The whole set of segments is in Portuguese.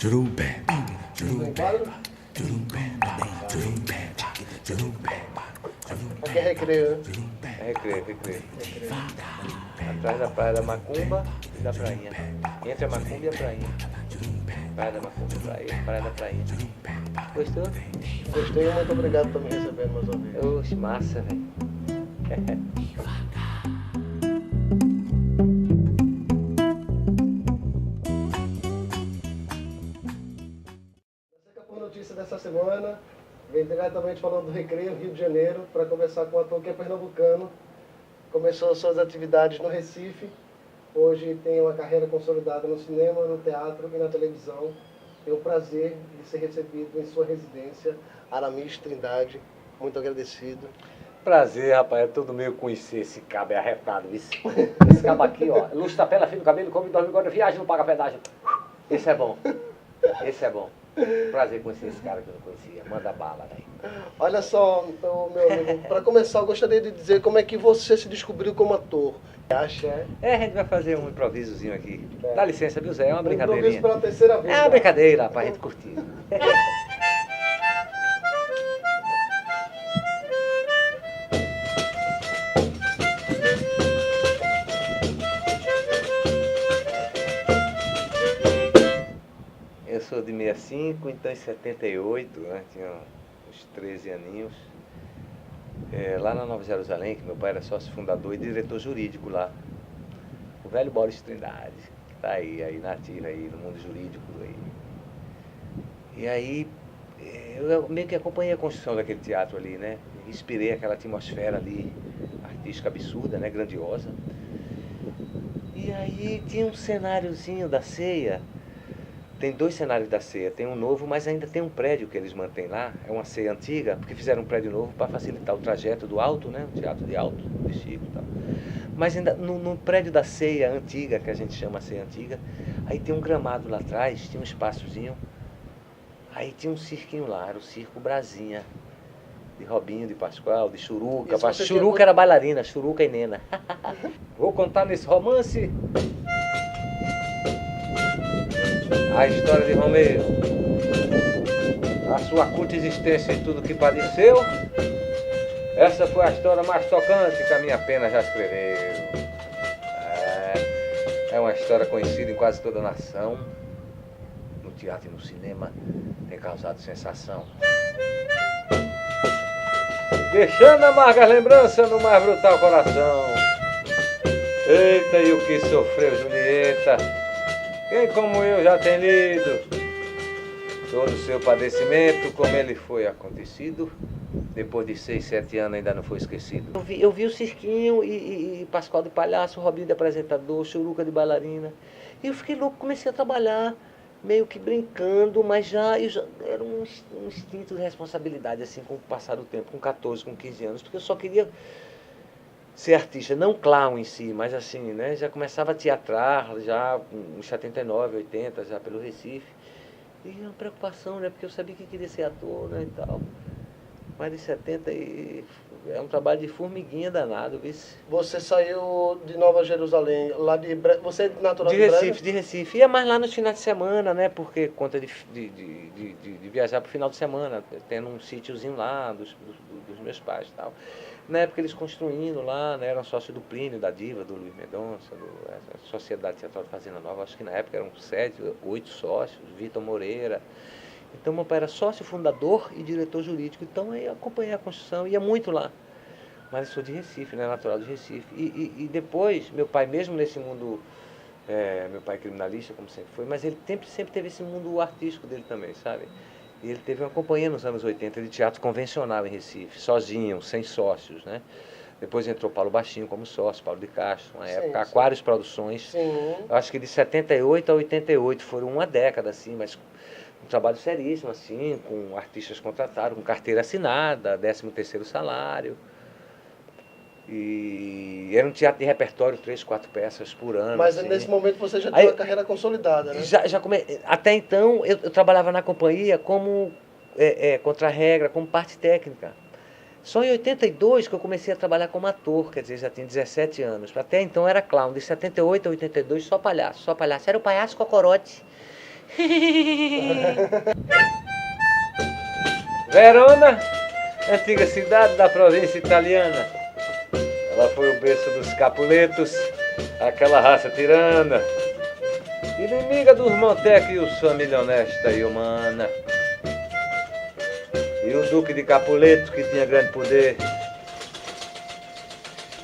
Aqui é recreio, né? É recreio. Atrás da Praia da Macumba e da Prainha. Entre a Macumba e a Prainha. Praia da Macumba e Praia da Prainha. Gostou? Gostei, muito obrigado por me receber mais uma vez. Oxe, massa, velho. A notícia dessa semana vem diretamente falando do Recreio, Rio de Janeiro, para conversar com um ator que é pernambucano. Começou suas atividades no Recife, hoje tem uma carreira consolidada no cinema, no teatro e na televisão. Tenho o prazer de ser recebido em sua residência, Aramis Trindade. Muito agradecido. Prazer, rapaz. É tudo meio conhecer esse cabo, é arretado. Esse cabo aqui, ó. Luz tapela, fio do cabelo, come, dorme, agora viagem, não paga pedágio. Esse é bom. Esse é bom. Prazer conhecer esse cara que eu não conhecia. Manda bala, velho. Olha só, então, meu amigo, para começar, eu gostaria de dizer como é que você se descobriu como ator. Acha? A gente vai fazer um improvisozinho aqui. É. Dá licença, viu, Zé? É uma brincadeirinha. Improviso pela terceira vez. É uma já. brincadeira pra gente curtir. Eu sou de 65, então em 78, né, tinha uns 13 aninhos, lá na Nova Jerusalém, que meu pai era sócio fundador e diretor jurídico lá, o velho Boris Trindade, que está aí na ativa aí, no mundo jurídico aí. E aí, eu meio que acompanhei a construção daquele teatro ali, né, inspirei aquela atmosfera ali, artística absurda, né, grandiosa. E aí tinha um cenáriozinho da ceia. Tem dois cenários da ceia, tem um novo, mas ainda tem um prédio que eles mantêm lá, é uma ceia antiga, porque fizeram um prédio novo para facilitar o trajeto do alto, né, o teatro de alto, de Chico e tal. Mas ainda no prédio da ceia antiga, que a gente chama ceia antiga, aí tem um gramado lá atrás, tinha um espaçozinho, aí tinha um cirquinho lá, era o Circo Brasinha, de Robinho, de Pascoal, de Churuca. Churuca era bailarina, Churuca e Nena. Vou contar nesse romance a história de Romeu, a sua curta existência e tudo que padeceu. Essa foi a história mais tocante que a minha pena já escreveu. É uma história conhecida em quase toda a nação. No teatro e no cinema tem causado sensação, deixando amargas lembranças no mais brutal coração. Eita, e o que sofreu Julieta? Quem como eu já tem lido todo o seu padecimento, como ele foi acontecido, depois de 6, 7 anos ainda não foi esquecido. Eu vi o Cirquinho e Pascoal de palhaço, Robinho de apresentador, Churuca de bailarina. E eu fiquei louco, comecei a trabalhar, meio que brincando, mas já era um instinto de responsabilidade, assim, com o passar do tempo, com 14, com 15 anos, porque eu só queria ser artista, não clown em si, mas assim, né, já começava a teatrar, já em 79, 80, já pelo Recife. E uma preocupação, né, porque eu sabia que queria ser ator, né, e tal. Mas de 70 é um trabalho de formiguinha danado, viu? Você saiu de Nova Jerusalém, lá de você é natural De de Brega? Recife, de Recife. Ia mais lá nos finais de semana, né, porque conta de viajar pro final de semana, tendo um sítiozinho lá dos meus pais e tal. Na época eles construindo lá, né, eram sócios do Plínio, da Diva, do Luiz Mendonça, a Sociedade Teatral de Fazenda Nova, acho que na época eram 7, 8 sócios, Vitor Moreira. Então meu pai era sócio fundador e diretor jurídico, então eu acompanhei a construção, ia muito lá. Mas eu sou de Recife, né, natural de Recife. E depois, meu pai, mesmo nesse mundo, meu pai é criminalista, como sempre foi, mas ele sempre teve esse mundo artístico dele também, sabe? E ele teve uma companhia nos anos 80 de teatro convencional em Recife, sozinho, sem sócios, né? Depois entrou Paulo Baixinho como sócio, Paulo de Castro, uma época, Aquários Produções. Sim. Acho que de 78 a 88, foram uma década, assim, mas um trabalho seríssimo, assim, com artistas contratados, com carteira assinada, 13º salário. E era um teatro de repertório, 3, 4 peças por ano. Mas assim. nesse momento você já tinha uma carreira consolidada, né? Até então eu trabalhava na companhia como contra-regra, como parte técnica. Só em 82 que eu comecei a trabalhar como ator, quer dizer, já tinha 17 anos. Até então era clown, de 78 a 82 só palhaço. Era o palhaço Cocorote. Verona, antiga cidade da província italiana. Ela foi o berço dos Capuletos, aquela raça tirana, inimiga dos Montecchios, família honesta e humana. E o Duque de Capuleto, que tinha grande poder,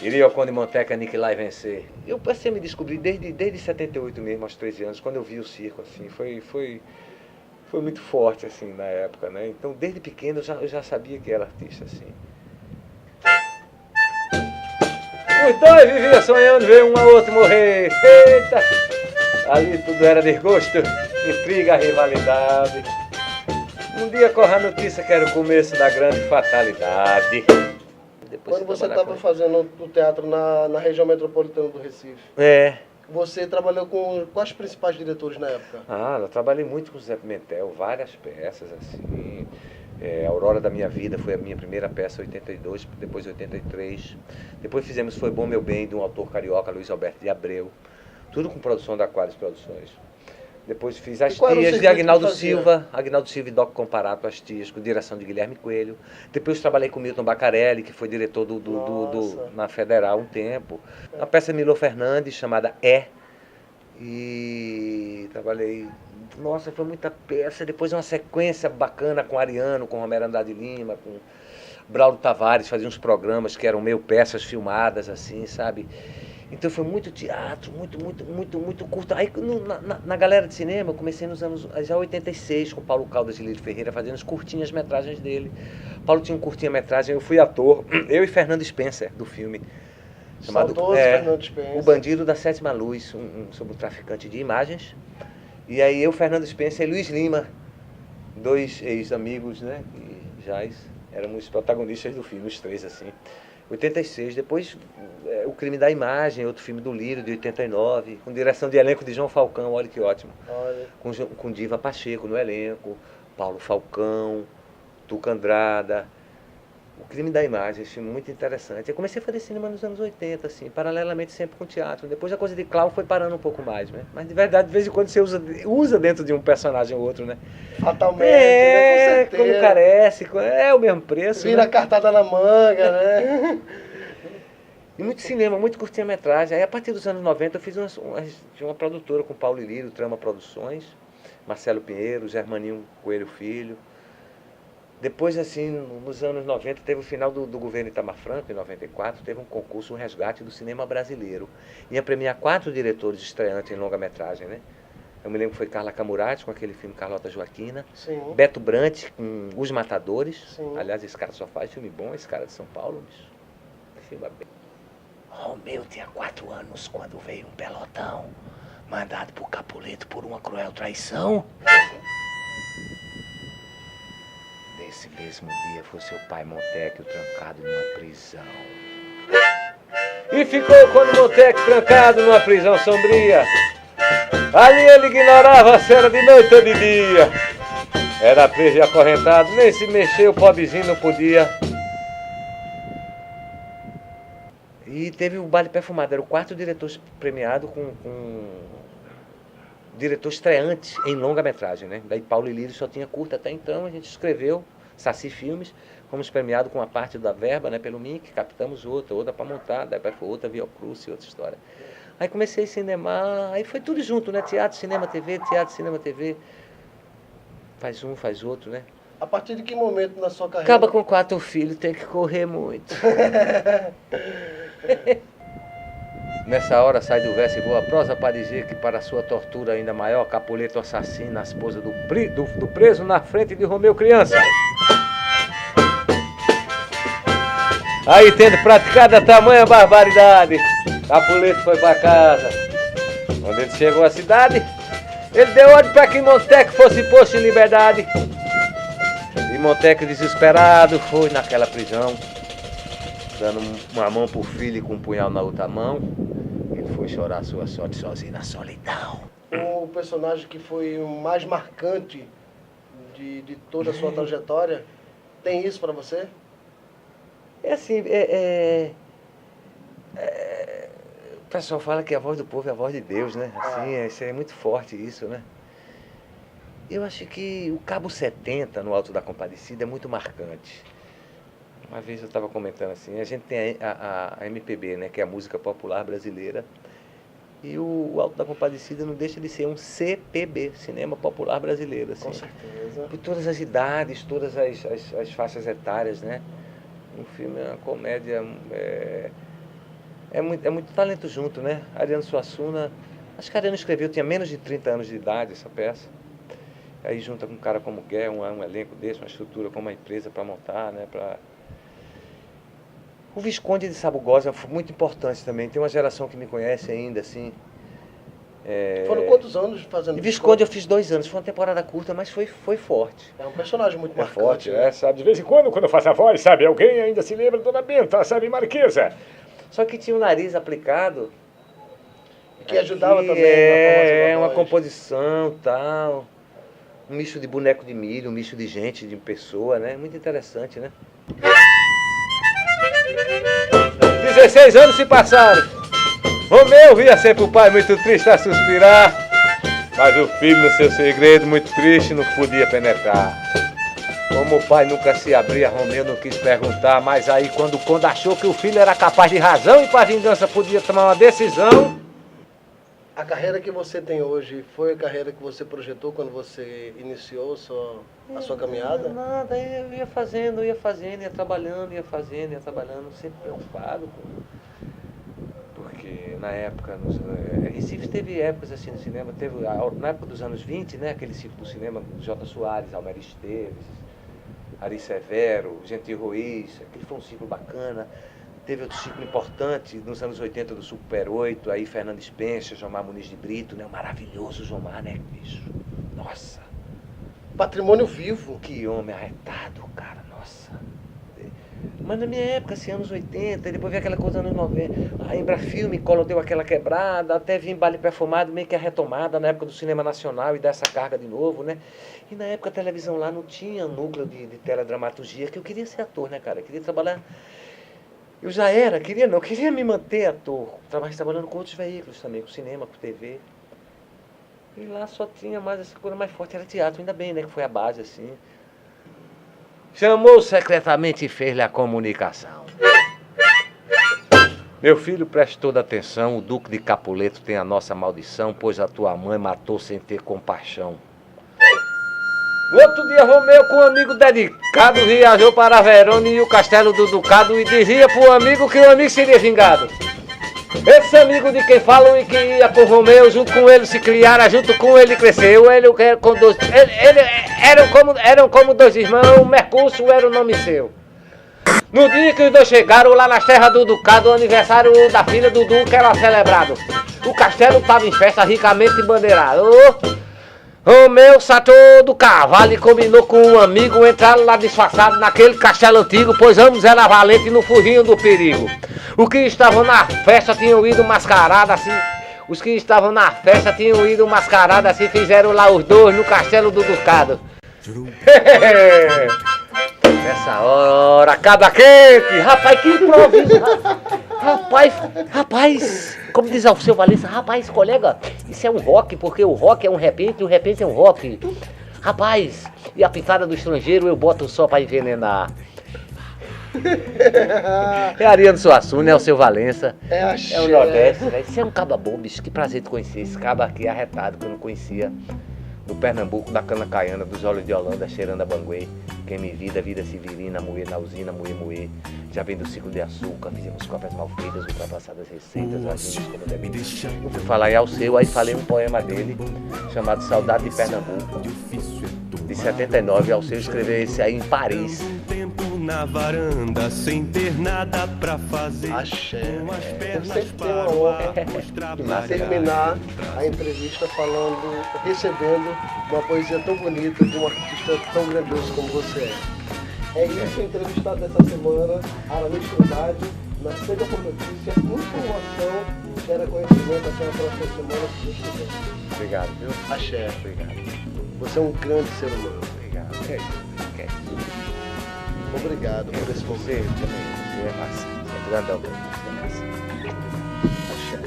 iria ao Conde Montecchi aniquilar e vencer. Eu passei a me descobrir desde 78 mesmo, aos 13 anos, quando eu vi o circo, assim, foi muito forte, assim, na época, né? Então, desde pequeno, eu já sabia que era artista, assim. Os dois viviam sonhando ver um ao outro morrer. Eita! Ali tudo era desgosto, intriga, rivalidade. Um dia corre a notícia que era o começo da grande fatalidade. Depois Quando você estava fazendo o teatro na região metropolitana do Recife, você trabalhou com quais principais diretores na época? Eu trabalhei muito com o Zé Pimentel, várias peças, assim. Aurora da Minha Vida foi a minha primeira peça, 82, depois 83. Depois fizemos Foi Bom Meu Bem, de um autor carioca, Luiz Alberto de Abreu. Tudo com produção da Aquários Produções. Depois fiz As Tias de Aguinaldo Silva e Doc Comparato, As Tias, com direção de Guilherme Coelho. Depois trabalhei com Milton Bacarelli, que foi diretor na Federal um tempo. Uma peça Milô Fernandes, chamada E trabalhei... Nossa, foi muita peça. Depois uma sequência bacana com Ariano, com Romero Andrade Lima, com Braulio Tavares, fazia uns programas que eram meio peças filmadas, assim, sabe? Então foi muito teatro, muito curto. Aí na galera de cinema eu comecei nos anos já 86 com Paulo Caldas e Lírio Ferreira fazendo as curtinhas metragens dele. Paulo tinha um curtinha-metragem, eu fui ator, eu e Fernando Spencer, do filme chamado Fernando Spencer. O Bandido da Sétima Luz, sobre um traficante de imagens. E aí eu, Fernando Spencer e Luiz Lima, dois ex-amigos, né, que já éramos protagonistas do filme, os três, assim. 86, depois O Crime da Imagem, outro filme do Lírio, de 89, com direção de elenco de João Falcão, olha que ótimo. Olha. Com Diva Pacheco no elenco, Paulo Falcão, Tuca Andrada. O Crime da Imagem, esse filme muito interessante. Eu comecei a fazer cinema nos anos 80, assim, paralelamente sempre com teatro. Depois a coisa de clown foi parando um pouco mais, né? Mas de verdade, de vez em quando você usa dentro de um personagem ou outro, né? Fatalmente, né? Com certeza. Como carece, é o mesmo preço. Vira, né? Cartada na manga, né? E muito cinema, muito curtinha-metragem. Aí a partir dos anos 90 eu fiz uma produtora com Paulo Lírio, Trama Produções, Marcelo Pinheiro, Germaninho Coelho Filho. Depois, assim, nos anos 90, teve o final do governo Itamar Franco, em 94, teve um concurso, um resgate do cinema brasileiro. Ia premiar 4 diretores estreantes em longa-metragem, né? Eu me lembro que foi Carla Camurati, com aquele filme Carlota Joaquina. Sim. Beto Brant, com Os Matadores. Sim. Aliás, esse cara só faz filme bom, esse cara de São Paulo, bicho. Filma bem. Romeu tinha 4 anos quando veio um pelotão, mandado por Capuleto por uma cruel traição. Nesse mesmo dia foi seu pai Montecchio trancado numa prisão. E ficou quando Montecchio trancado numa prisão sombria. Ali ele ignorava se era de noite ou de dia. Era preso e acorrentado, nem se mexer, o pobrezinho não podia. E teve o Baile Perfumado, era o 4º diretor premiado com diretor estreante em longa-metragem, né? Daí Paulo e Lírio só tinha curta até então, a gente escreveu Saci Filmes, fomos premiados com uma parte da verba, né, pelo MIC, captamos outra para montar, daí foi outra Viocruz e outra história. Aí comecei a cinemar, aí foi tudo junto, né? Teatro, cinema, TV, teatro, cinema, TV. Faz um, faz outro, né? A partir de que momento na sua carreira... Acaba com 4 filhos, tem que correr muito. Nessa hora sai do verso e voa a prosa para dizer que para sua tortura ainda maior, Capuleto assassina a esposa do preso na frente de Romeu criança. Aí, tendo praticado a tamanha barbaridade, Capuleto foi para casa. Quando ele chegou à cidade, ele deu ordem para que Montecchio fosse posto em liberdade. E Montecchio, desesperado, foi naquela prisão, dando uma mão pro filho e com um punhal na outra mão. Ele foi chorar a sua sorte sozinho na solidão. O personagem que foi o mais marcante de toda a sua trajetória, tem isso para você? É assim, o pessoal fala que a voz do povo é a voz de Deus, né? Assim, isso é muito forte isso, né? Eu acho que o Cabo 70 no Alto da Compadecida é muito marcante. Uma vez eu estava comentando assim, a gente tem a MPB, né, que é a música popular brasileira, e o Alto da Compadecida não deixa de ser um CPB, Cinema Popular Brasileiro. Assim, Com certeza. por todas as idades, todas as faixas etárias, né? Um filme, uma comédia, é muito talento junto, né? Ariano Suassuna, acho que Ariano escreveu, tinha menos de 30 anos de idade essa peça. Aí junta com um cara como o Gué, um elenco desse, uma estrutura como a empresa para montar, né? O Visconde de Sabugosa foi muito importante também. Tem uma geração que me conhece ainda, assim. Foram quantos anos fazendo Visconde eu fiz 2 anos. Foi uma temporada curta, mas foi forte. É um personagem muito marcante. Forte, né? Sabe, de vez em quando eu faço a voz, sabe, alguém ainda se lembra da Dona Benta, sabe, Marquesa? Só que tinha o nariz aplicado. Que ajudava aqui, também na formação da uma voz. composição, tal. Um misto de boneco de milho, um misto de gente, de pessoa, né? Muito interessante, né? 16 anos se passaram. Romeu via sempre o pai muito triste a suspirar, mas o filho no seu segredo muito triste não podia penetrar. Como o pai nunca se abria, Romeu não quis perguntar, mas aí quando o Conde achou que o filho era capaz de razão e para vingança podia tomar uma decisão. A carreira que você tem hoje foi a carreira que você projetou quando você iniciou a sua caminhada? Nada, eu ia fazendo, ia trabalhando, ia trabalhando, sempre preocupado. Porque na época, Recife teve épocas assim no cinema, na época dos anos 20, né, aquele ciclo do cinema, J. Soares, Almir Esteves, Ari Severo, Gentil Ruiz, aquele foi um ciclo bacana. Teve outro ciclo importante nos anos 80 do Super 8, aí Fernando Spencer, Jomar Muniz de Brito, né? O maravilhoso Jomar, né, bicho? Nossa! Patrimônio vivo. Que homem arretado, cara, nossa! Mas na minha época, assim, anos 80, depois veio aquela coisa anos 90, a Embrafilme, Collor deu aquela quebrada, até vir Baile Perfumado, meio que a retomada na época do cinema nacional e dessa carga de novo, né? E na época a televisão lá não tinha núcleo de teledramaturgia, que eu queria ser ator, né, cara? Eu queria trabalhar... Eu já queria me manter ator, trabalhando com outros veículos também, com cinema, com TV. E lá só tinha mais essa coisa mais forte, era teatro, ainda bem, né, que foi a base, assim. Chamou secretamente e fez-lhe a comunicação. Meu filho, preste toda atenção, o Duque de Capuleto tem a nossa maldição, pois a tua mãe matou sem ter compaixão. No outro dia, Romeu, com um amigo dedicado, viajou para Verona e o castelo do Ducado e dizia pro amigo que o amigo seria vingado. Esse amigo de quem falam e que ia com Romeu, junto com ele se criara, junto com ele cresceu. Eram como 2 irmãos, Mercúcio era o nome seu. No dia que os 2 chegaram lá nas terras do Ducado, o aniversário da filha do Duque era celebrado. O castelo estava em festa, ricamente embandeirado. Romeu satou do cavalo e combinou com um amigo, entraram lá disfarçado naquele castelo antigo, pois ambos eram valentes e não fugiam do perigo. Os que estavam na festa tinham ido mascarados assim, fizeram lá os 2 no castelo do Ducado. Nessa hora, cada quente, rapaz, que improviso, rapaz, como diz o seu Valença, rapaz, colega, isso é um rock, porque o rock é um repente e o repente é um rock. Rapaz, e a pitada do estrangeiro eu boto só pra envenenar. É Ariano Suassuna, é o seu Valença, é o Nordeste, né? Isso é um caba bom, bicho, que prazer te conhecer, esse caba aqui é arretado, que eu não conhecia. Do Pernambuco, da cana caiana, dos olhos de Holanda, cheirando a banguê. Quem me vida severina, moer na usina, moer. Já vem do ciclo de açúcar, fizemos cópias mal feitas, ultrapassadas receitas, agimos como devemos. Eu fui falar em Alceu, aí falei um poema dele, chamado Saudade de Pernambuco, de 79. Alceu escreveu esse aí em Paris. Na varanda, sem ter nada pra fazer. Axé. Eu sempre tenho a honra de terminar a entrevista recebendo uma poesia tão bonita de um artista tão grandioso como você é. É isso, a entrevistada dessa semana, Aramis Trindade, na Cega por Notícia, informação, gera conhecimento até a próxima semana, se Deus quiser. Obrigado, viu? Axé. Obrigado. Você é um grande ser humano. Obrigado. Obrigado por esse Você momento. também, você é massa. É grandão mesmo, você é massa. Axé.